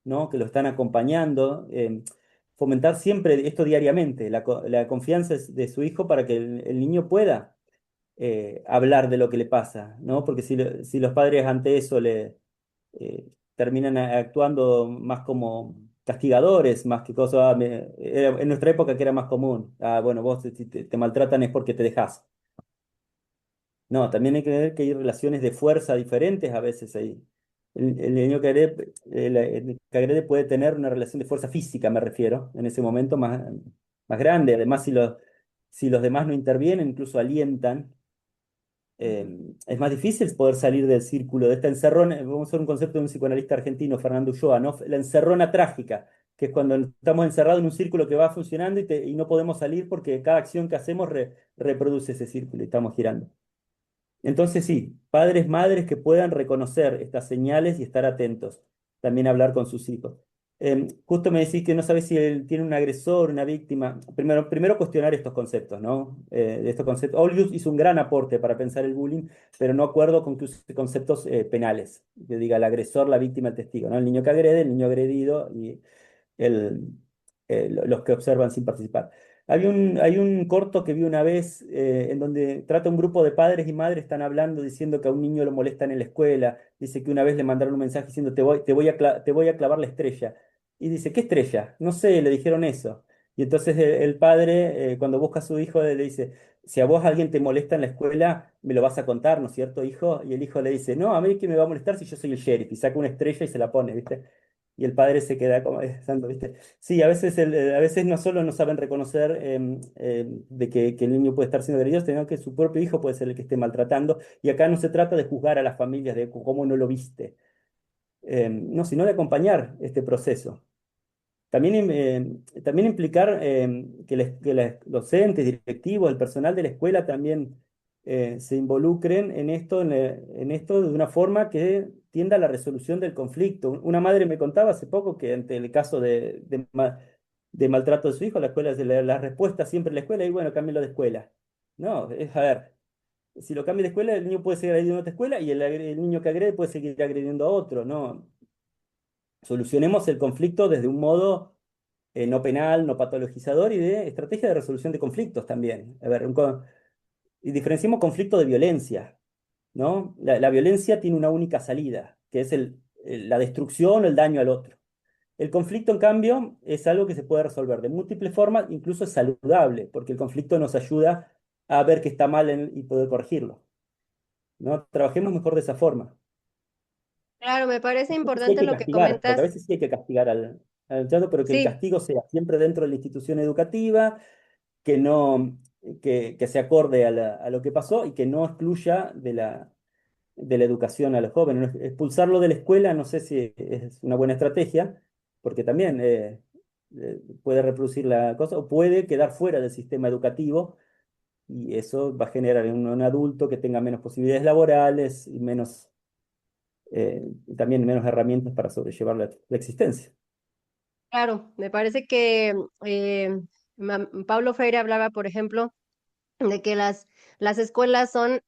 ¿no? Que lo están acompañando. Fomentar siempre esto diariamente, la confianza de su hijo para que el niño pueda hablar de lo que le pasa, ¿no? Porque si los padres ante eso terminan actuando más como castigadores, más que cosas, en nuestra época que era más común, bueno, vos si te maltratan es porque te dejas. No, también hay que ver que hay relaciones de fuerza diferentes a veces ahí. El niño el que agrede puede tener una relación de fuerza física, me refiero, en ese momento más grande. Además, si los demás no intervienen, incluso alientan, es más difícil poder salir del círculo de esta encerrona. Vamos a usar un concepto de un psicoanalista argentino, Fernando Ulloa, ¿no? La encerrona trágica, que es cuando estamos encerrados en un círculo que va funcionando y no podemos salir porque cada acción que hacemos reproduce ese círculo y estamos girando. Entonces sí, padres, madres que puedan reconocer estas señales y estar atentos. También hablar con sus hijos. Justo me decís que no sabes si él tiene un agresor, una víctima. Primero cuestionar estos conceptos, ¿no? De estos conceptos. Olgius hizo un gran aporte para pensar el bullying, pero no acuerdo con que use conceptos penales. Que diga el agresor, la víctima, el testigo, ¿no? El niño que agrede, el niño agredido y el, los que observan sin participar. Hay un corto que vi una vez en donde trata un grupo de padres y madres, están hablando diciendo que a un niño lo molestan en la escuela. Dice que una vez le mandaron un mensaje diciendo te voy a clavar la estrella. Y dice, ¿qué estrella? No sé, le dijeron eso. Y entonces el padre, cuando busca a su hijo, le dice, si a vos alguien te molesta en la escuela, me lo vas a contar, ¿no es cierto, hijo? Y el hijo le dice, no, a mí que me va a molestar si yo soy el sheriff. Y saca una estrella y se la pone, ¿viste? Y el padre se queda como pensando, ¿viste? Sí, a veces no solo no saben reconocer de que el niño puede estar siendo agredido, sino que su propio hijo puede ser el que esté maltratando. Y acá no se trata de juzgar a las familias de cómo no lo viste, no, sino de acompañar este proceso. También implicar que los docentes, directivos, el personal de la escuela también se involucren en esto de una forma que tienda a la resolución del conflicto. Una madre me contaba hace poco que ante el caso de maltrato de su hijo, la escuela, la respuesta siempre en la escuela y bueno, cámbialo de escuela. No, a ver, si lo cambia de escuela, el niño puede seguir agrediendo a otra escuela y el niño que agrede puede seguir agrediendo a otro, ¿no? Solucionemos el conflicto desde un modo no penal, no patologizador y de estrategia de resolución de conflictos también. A ver, y diferenciemos conflicto de violencia, ¿no? La violencia tiene una única salida, que es la destrucción o el daño al otro. El conflicto, en cambio, es algo que se puede resolver de múltiples formas, incluso es saludable, porque el conflicto nos ayuda a ver que está mal y poder corregirlo, ¿no? Trabajemos mejor de esa forma. Claro, me parece Sí hay importante que lo que castigar, porque a comentas. veces sí hay que castigar al muchacho, pero que el Sí, castigo sea siempre dentro de la institución educativa, que no, que se acorde a lo que pasó y que no excluya de la educación a los jóvenes. Expulsarlo de la escuela no sé si es una buena estrategia, porque también puede reproducir la cosa o puede quedar fuera del sistema educativo y eso va a generar un adulto que tenga menos posibilidades laborales y eh, también menos herramientas para sobrellevar la existencia. claro, me parece que Pablo Freire hablaba, por ejemplo, de que las escuelas son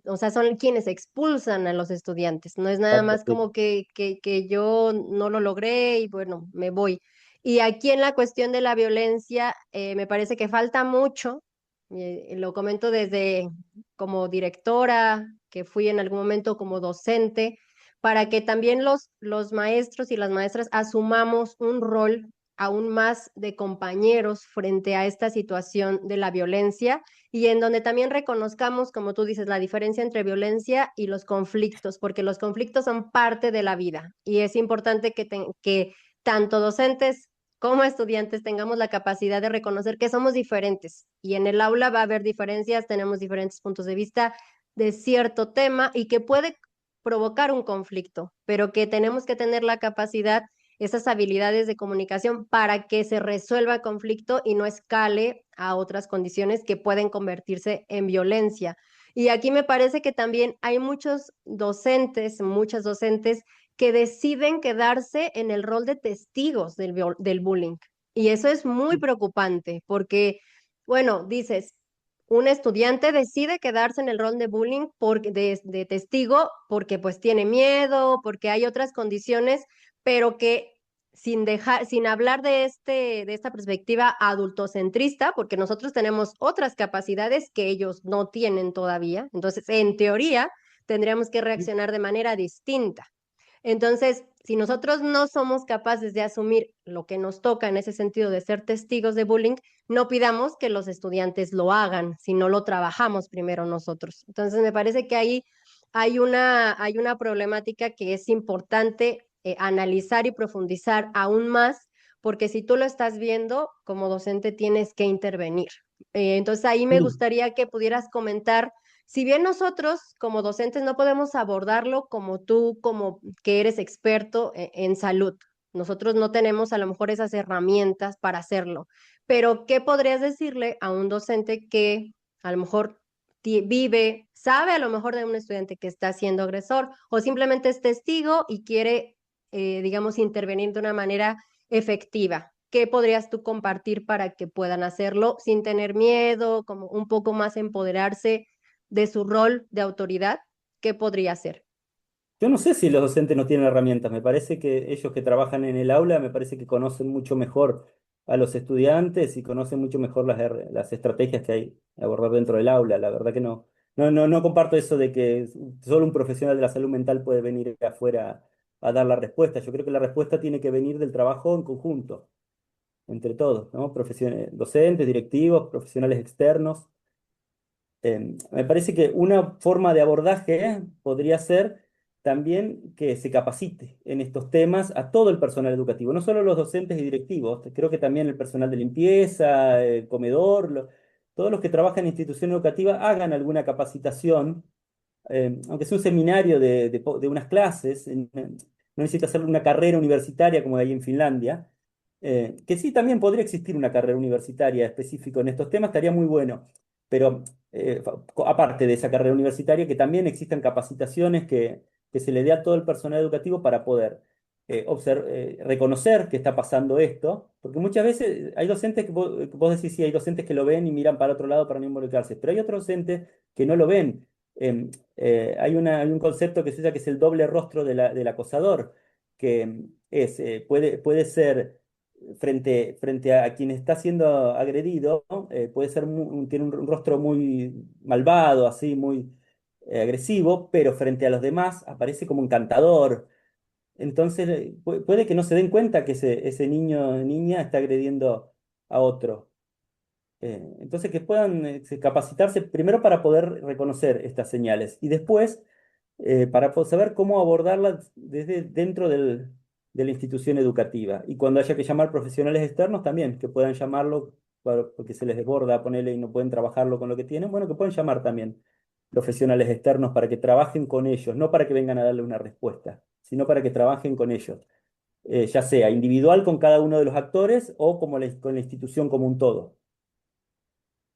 o sea, son quienes expulsan a los estudiantes. No es nada Exacto, más sí. como que yo no lo logré y bueno, me voy. Y aquí en la cuestión de la violencia, me parece que falta mucho. Lo comento desde como directora, que fui en algún momento como docente, para que también los maestros y las maestras asumamos un rol aún más de compañeros frente a esta situación de la violencia y en donde también reconozcamos, como tú dices, la diferencia entre violencia y los conflictos, porque los conflictos son parte de la vida y es importante que tanto docentes como estudiantes tengamos la capacidad de reconocer que somos diferentes y en el aula va a haber diferencias, tenemos diferentes puntos de vista de cierto tema y que puede provocar un conflicto, pero que tenemos que tener la capacidad, esas habilidades de comunicación para que se resuelva el conflicto y no escale a otras condiciones que pueden convertirse en violencia. Y aquí me parece que también hay muchos docentes, muchas docentes que deciden quedarse en el rol de testigos del bullying. Y eso es muy preocupante porque, bueno, dices, un estudiante decide quedarse en el rol de bullying de testigo porque pues tiene miedo, porque hay otras condiciones, pero que sin hablar de esta perspectiva adultocentrista, porque nosotros tenemos otras capacidades que ellos no tienen todavía. Entonces, en teoría, tendríamos que reaccionar de manera distinta. Entonces, si nosotros no somos capaces de asumir lo que nos toca en ese sentido de ser testigos de bullying, no pidamos que los estudiantes lo hagan, si no lo trabajamos primero nosotros. Entonces, me parece que ahí hay una problemática que es importante analizar y profundizar aún más, porque si tú lo estás viendo, como docente tienes que intervenir. Entonces, ahí me Sí. gustaría que pudieras comentar si bien nosotros como docentes no podemos abordarlo como tú, como que eres experto en salud, nosotros no tenemos a lo mejor esas herramientas para hacerlo, pero ¿qué podrías decirle a un docente que a lo mejor vive, sabe a lo mejor de un estudiante que está siendo agresor o simplemente es testigo y quiere, digamos, intervenir de una manera efectiva? ¿Qué podrías tú compartir para que puedan hacerlo sin tener miedo, como un poco más empoderarse de su rol de autoridad? ¿Qué podría hacer? Yo no sé si los docentes no tienen herramientas, me parece que ellos que trabajan en el aula, me parece que conocen mucho mejor a los estudiantes y conocen mucho mejor las estrategias que hay que abordar dentro del aula. La verdad que no comparto eso de que solo un profesional de la salud mental puede venir afuera a dar la respuesta. Yo creo que la respuesta tiene que venir del trabajo en conjunto, entre todos, ¿no? Docentes, directivos, profesionales externos. Me parece que una forma de abordaje podría ser también que se capacite en estos temas a todo el personal educativo, no solo los docentes y directivos, creo que también el personal de limpieza, el comedor, todos los que trabajan en institución educativa hagan alguna capacitación, aunque sea un seminario de unas clases, no necesita hacer una carrera universitaria como hay en Finlandia, que sí también podría existir una carrera universitaria específica en estos temas, estaría muy bueno, pero aparte de esa carrera universitaria, que también existan capacitaciones que se le dé a todo el personal educativo para poder reconocer que está pasando esto, porque muchas veces hay docentes que vos decís, sí, hay docentes que lo ven y miran para otro lado para no involucrarse, pero hay otros docentes que no lo ven. Hay un concepto que se usa que es el doble rostro del acosador, que puede ser frente a quien está siendo agredido, ¿no? Puede ser tiene un rostro muy malvado, así, muy agresivo, pero frente a los demás aparece como encantador. Entonces, puede que no se den cuenta que ese niño o niña está agrediendo a otro. Entonces, que puedan capacitarse primero para poder reconocer estas señales y después para saber cómo abordarlas desde dentro de la institución educativa. Y cuando haya que llamar profesionales externos también, que puedan llamarlo porque se les desborda, ponerle y no pueden trabajarlo con lo que tienen, bueno, que pueden llamar también profesionales externos para que trabajen con ellos, no para que vengan a darle una respuesta, sino para que trabajen con ellos, ya sea individual con cada uno de los actores o como con la institución como un todo.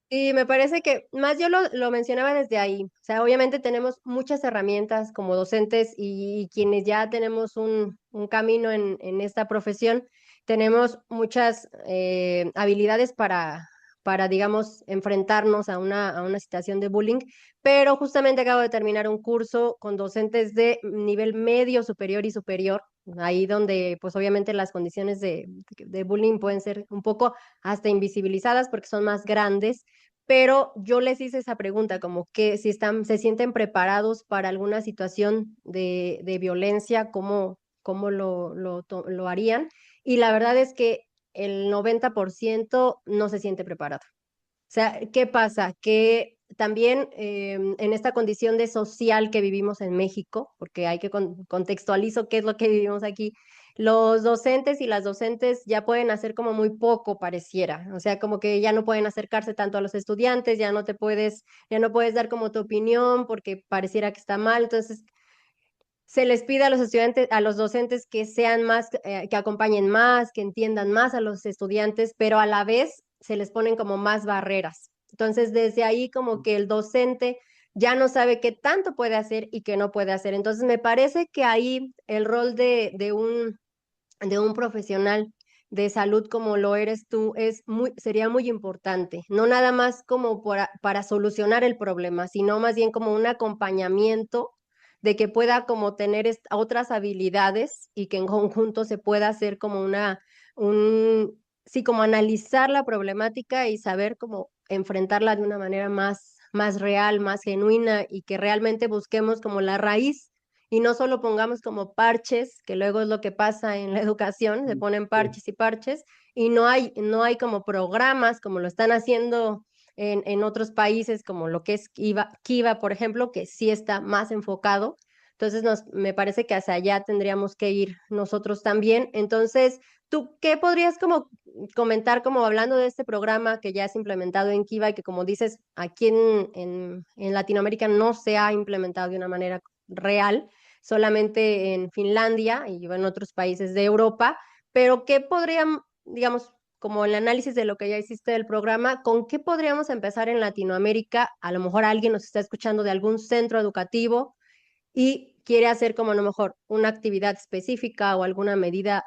Y me parece que más yo lo mencionaba desde ahí. O sea, obviamente tenemos muchas herramientas como docentes y quienes ya tenemos un camino en esta profesión, tenemos muchas habilidades digamos, enfrentarnos a una situación de bullying, pero justamente acabo de terminar un curso con docentes de nivel medio, superior y superior, ahí donde pues obviamente las condiciones de bullying pueden ser un poco hasta invisibilizadas porque son más grandes, pero yo les hice esa pregunta, como que si se sienten preparados para alguna situación de violencia, cómo lo harían. Y la verdad es que el 90% no se siente preparado. O sea, ¿qué pasa? Que también en esta condición de social que vivimos en México, porque hay que contextualizo qué es lo que vivimos aquí, los docentes y las docentes ya pueden hacer como muy poco pareciera, o sea, como que ya no pueden acercarse tanto a los estudiantes, ya no puedes dar como tu opinión porque pareciera que está mal, entonces se les pide a los estudiantes, a los docentes que sean más, que acompañen más, que entiendan más a los estudiantes, pero a la vez se les ponen como más barreras. Entonces, desde ahí como que el docente ya no sabe qué tanto puede hacer y qué no puede hacer. Entonces, me parece que ahí el rol de un profesional de salud como lo eres tú sería muy importante, no nada más como para solucionar el problema, sino más bien como un acompañamiento de que pueda como tener otras habilidades y que en conjunto se pueda hacer como sí, como analizar la problemática y saber cómo enfrentarla de una manera más real, más genuina y que realmente busquemos como la raíz y no solo pongamos como parches, que luego es lo que pasa en la educación, se ponen Sí. parches y parches, y no hay como programas como lo están haciendo en otros países, como lo que es Kiva, por ejemplo, que sí está más enfocado. Entonces, me parece que hacia allá tendríamos que ir nosotros también. Entonces, ¿tú qué podrías como comentar, como hablando de este programa que ya es implementado en Kiva y que, como dices, aquí en Latinoamérica no se ha implementado de una manera real, solamente en Finlandia y en otros países de Europa, pero ¿qué podrían, digamos, como el análisis de lo que ya hiciste del programa, con qué podríamos empezar en Latinoamérica? A lo mejor alguien nos está escuchando de algún centro educativo y quiere hacer como a lo mejor una actividad específica o alguna medida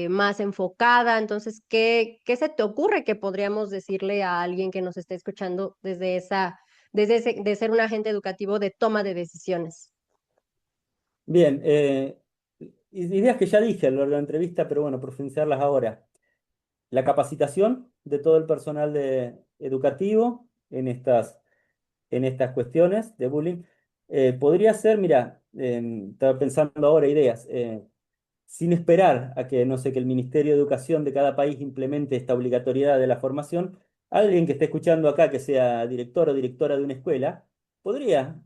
más enfocada. Entonces, ¿qué se te ocurre que podríamos decirle a alguien que nos esté escuchando de ser un agente educativo de toma de decisiones? Bien, ideas que ya dije a lo largo de la entrevista, pero bueno, profundizarlas ahora. La capacitación de todo el personal educativo en estas cuestiones de bullying. Podría ser, mira, estaba pensando ahora ideas, sin esperar a que, no sé, que el Ministerio de Educación de cada país implemente esta obligatoriedad de la formación, alguien que esté escuchando acá, que sea director o directora de una escuela, podría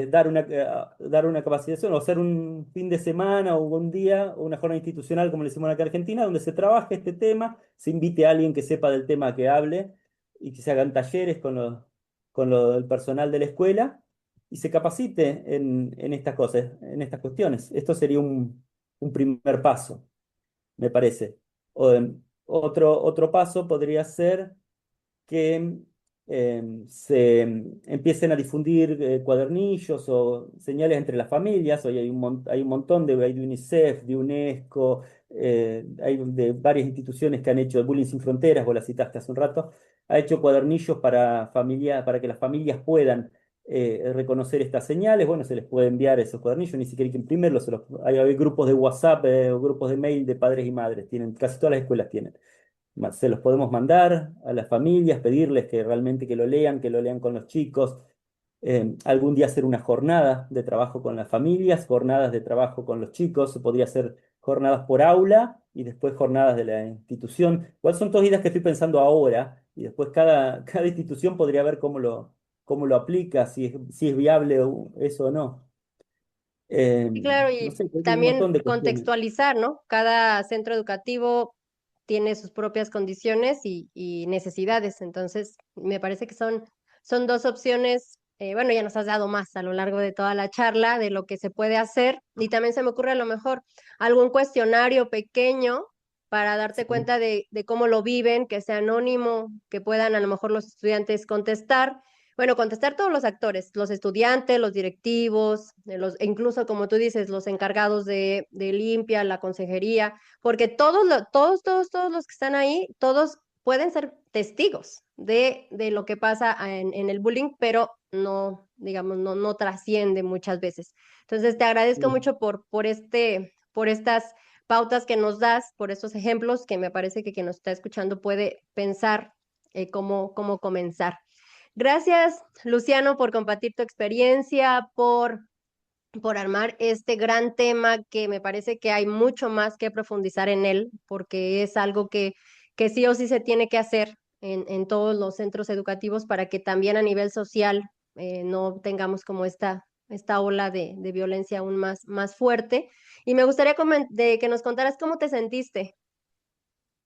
dar una capacitación o hacer un fin de semana o un día o una jornada institucional, como le decimos acá en Argentina, donde se trabaje este tema, se invite a alguien que sepa del tema que hable y que se hagan talleres el personal de la escuela y se capacite en estas cosas, en estas cuestiones. Esto sería un primer paso, me parece. Otro paso podría ser que se empiecen a difundir cuadernillos o señales entre las familias. Hoy hay un montón hay de UNICEF, de UNESCO, hay de varias instituciones que han hecho Bullying Sin Fronteras, vos la citaste hace un rato, ha hecho cuadernillos para que las familias puedan reconocer estas señales. Bueno, se les puede enviar esos cuadernillos, ni siquiera hay que imprimirlos. Hay grupos de WhatsApp o grupos de mail de padres y madres, casi todas las escuelas tienen. Se los podemos mandar a las familias, pedirles que realmente que lo lean con los chicos. Algún día hacer una jornada de trabajo con las familias, jornadas de trabajo con los chicos, se podría hacer jornadas por aula y después jornadas de la institución. Igual son todas ideas que estoy pensando ahora y después cada institución podría ver cómo lo aplica, si es viable eso o no. Sí, claro, No y sé, hay un también montón de cuestiones. contextualizar, ¿no? Cada centro educativo tiene sus propias condiciones y necesidades, entonces me parece que son dos opciones. Bueno, ya nos has dado más a lo largo de toda la charla de lo que se puede hacer y también se me ocurre a lo mejor algún cuestionario pequeño para darte Sí. cuenta de cómo lo viven, que sea anónimo, que puedan a lo mejor los estudiantes contestar. Bueno, contestar todos los actores, los estudiantes, los directivos, e incluso como tú dices, los encargados de limpia, la consejería, porque todos los que están ahí, todos pueden ser testigos de lo que pasa en el bullying, pero no, digamos, no trasciende muchas veces. Entonces, te agradezco Sí. mucho por estas pautas que nos das, por estos ejemplos que me parece que quien nos está escuchando puede pensar cómo comenzar. Gracias, Luciano, por compartir tu experiencia, por armar este gran tema que me parece que hay mucho más que profundizar en él, porque es algo que sí o sí se tiene que hacer en todos los centros educativos para que también a nivel social no tengamos como esta ola de violencia aún más fuerte. Y me gustaría que nos contaras cómo te sentiste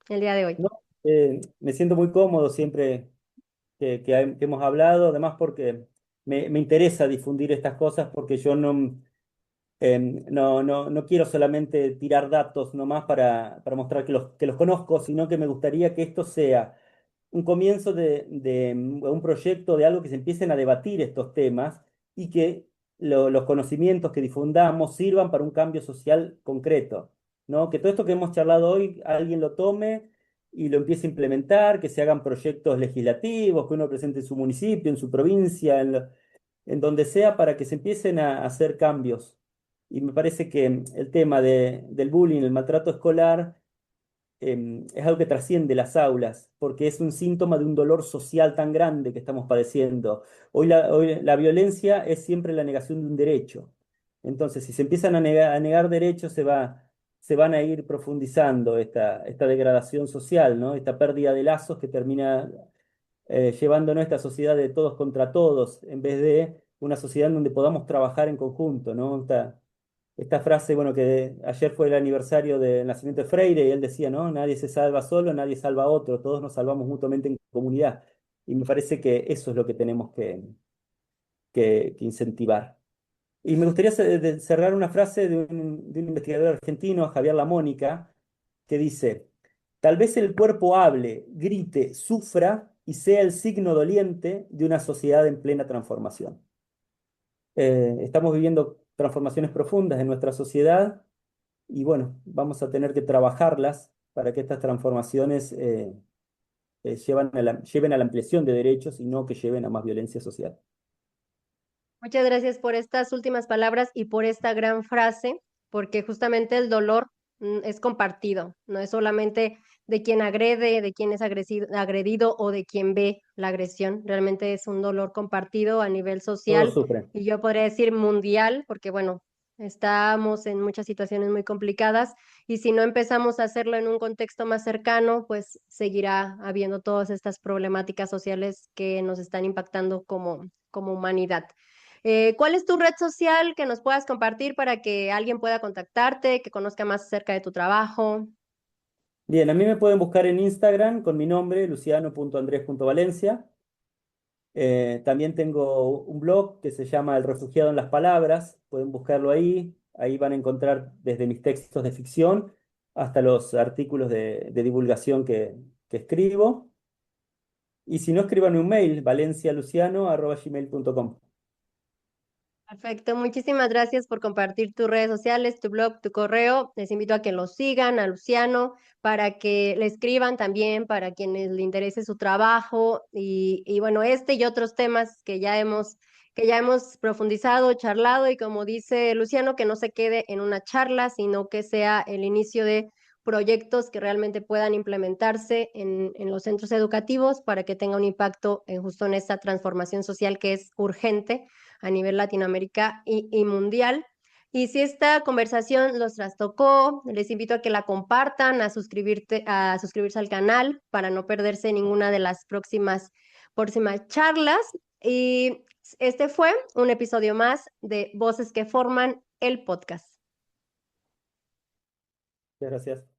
el día de hoy. No, me siento muy cómodo siempre que hemos hablado, además porque me interesa difundir estas cosas porque yo no quiero solamente tirar datos nomás para mostrar que los conozco, sino que me gustaría que esto sea un comienzo de un proyecto, de algo que se empiecen a debatir estos temas y que los conocimientos que difundamos sirvan para un cambio social concreto. ¿no? Que todo esto que hemos charlado hoy alguien lo tome y lo empiece a implementar, que se hagan proyectos legislativos, que uno presente en su municipio, en su provincia, en donde sea, para que se empiecen a hacer cambios. Y me parece que el tema del bullying, el maltrato escolar, es algo que trasciende las aulas, porque es un síntoma de un dolor social tan grande que estamos padeciendo. Hoy la violencia es siempre la negación de un derecho. Entonces, si se empiezan a negar derechos, se van a ir profundizando esta degradación social, ¿no? Esta pérdida de lazos que termina llevándonos a esta sociedad de todos contra todos, en vez de una sociedad en donde podamos trabajar en conjunto, ¿no? Esta frase, bueno, que ayer fue el aniversario del nacimiento de Freire y él decía, ¿no? Nadie se salva solo, nadie salva a otro, todos nos salvamos mutuamente en comunidad. Y me parece que eso es lo que tenemos que incentivar. Y me gustaría cerrar una frase de un investigador argentino, Javier Lamónica, que dice, tal vez el cuerpo hable, grite, sufra y sea el signo doliente de una sociedad en plena transformación. Estamos viviendo transformaciones profundas en nuestra sociedad y bueno, vamos a tener que trabajarlas para que estas transformaciones lleven a la ampliación de derechos y no que lleven a más violencia social. Muchas gracias por estas últimas palabras y por esta gran frase, porque justamente el dolor es compartido, no es solamente de quien agrede, de quien es agredido o de quien ve la agresión, realmente es un dolor compartido a nivel Todos social sufren. y yo podría decir mundial, porque bueno, estamos en muchas situaciones muy complicadas y si no empezamos a hacerlo en un contexto más cercano, pues seguirá habiendo todas estas problemáticas sociales que nos están impactando como humanidad. ¿Cuál es tu red social que nos puedas compartir para que alguien pueda contactarte, que conozca más acerca de tu trabajo? Bien, a mí me pueden buscar en Instagram con mi nombre, luciano.andres.valencia. También tengo un blog que se llama El Refugiado en las Palabras. Pueden buscarlo ahí. Ahí van a encontrar desde mis textos de ficción hasta los artículos de divulgación que escribo. Y si no, escriban un mail, valencialuciano@gmail.com. Perfecto, muchísimas gracias por compartir tus redes sociales, tu blog, tu correo. Les invito a que lo sigan, a Luciano, para que le escriban también, para quienes le interese su trabajo y bueno, este y otros temas que ya hemos profundizado, charlado y como dice Luciano, que no se quede en una charla, sino que sea el inicio de proyectos que realmente puedan implementarse en los centros educativos para que tenga un impacto justo en esta transformación social que es urgente a nivel Latinoamérica y mundial. Y si esta conversación los trastocó, les invito a que la compartan, a suscribirse al canal para no perderse ninguna de las próximas charlas. Y este fue un episodio más de Voces que Forman el podcast. Muchas gracias.